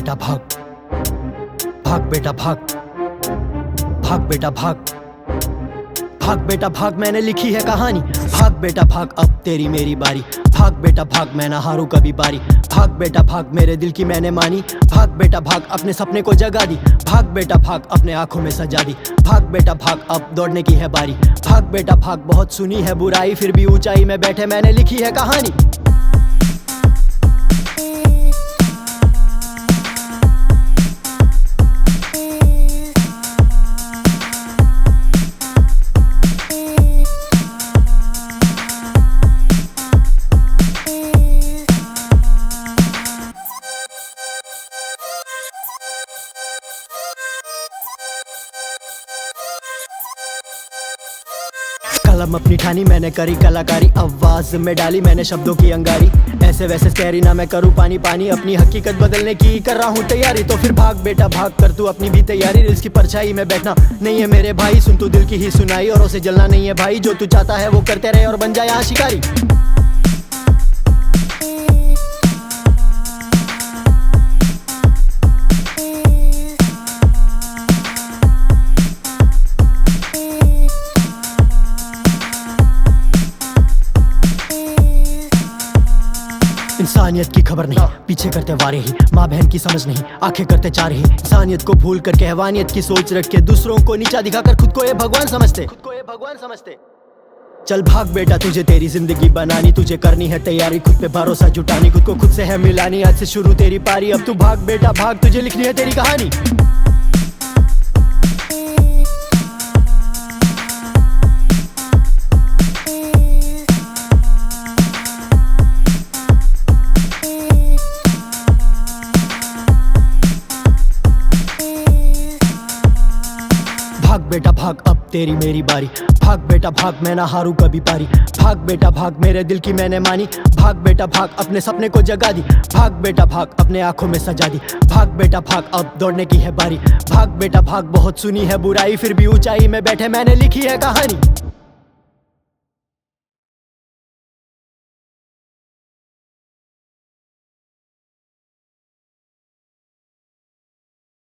बेटा भाग, भाग बेटा भाग, भाग बेटा भाग, भाग बेटा भाग, मैंने लिखी है कहानी। भाग बेटा भाग, अब तेरी मेरी बारी। भाग बेटा भाग, मैं ना हारूं कभी बारी। भाग बेटा भाग, मेरे दिल की मैंने मानी। भाग बेटा भाग, अपने सपने को जगा दी। भाग बेटा भाग, अपने आंखों में सजा दी। भाग बेटा भाग, अब दौड़ने की है बारी। भाग बेटा भाग, बहुत सुनी है बुराई, फिर भी ऊंचाई में बैठे मैंने लिखी है कहानी। कलम अपनी ठानी, मैंने करी कलाकारी, आवाज में डाली मैंने शब्दों की अंगारी। ऐसे वैसे स्कैरी ना मैं करूँ पानी पानी, अपनी हकीकत बदलने की कर रहा हूँ तैयारी। तो फिर भाग बेटा भाग, कर तू अपनी भी तैयारी। रिल्स की परछाई में बैठना नहीं है मेरे भाई, सुन तू दिल की ही सुनाई, और उसे जलना नहीं है भाई। जो तू चाहता है वो करते रहे और बन जाए यहाँ शिकारी। इंसानियत की खबर नहीं, पीछे करते वारे ही। माँ बहन की समझ नहीं, आंखें करते चार ही। इंसानियत को भूल कर हैवानियत की सोच रख के, दूसरों को नीचा दिखाकर खुद को ये भगवान समझते। चल भाग बेटा, तुझे तेरी जिंदगी बनानी, तुझे करनी है तैयारी, खुद पे भरोसा जुटानी, खुद को खुद से है मिलानी। आज से शुरू तेरी पारी, अब तू भाग बेटा भाग, तुझे लिखनी है तेरी कहानी। भाग बेटा भाग, अब तेरी मेरी बारी। भाग बेटा भाग, मैं ना हारूं कभी पारी। भाग बेटा भाग, मेरे दिल की मैंने मानी। भाग बेटा भाग, अपने सपने को जगा दी। भाग बेटा भाग, अपने आंखों में सजा दी। भाग बेटा भाग, अब दौड़ने की है बारी। भाग बेटा भाग, बहुत सुनी है बुराई, फिर भी ऊंचाई में बैठे मैंने लिखी है कहानी।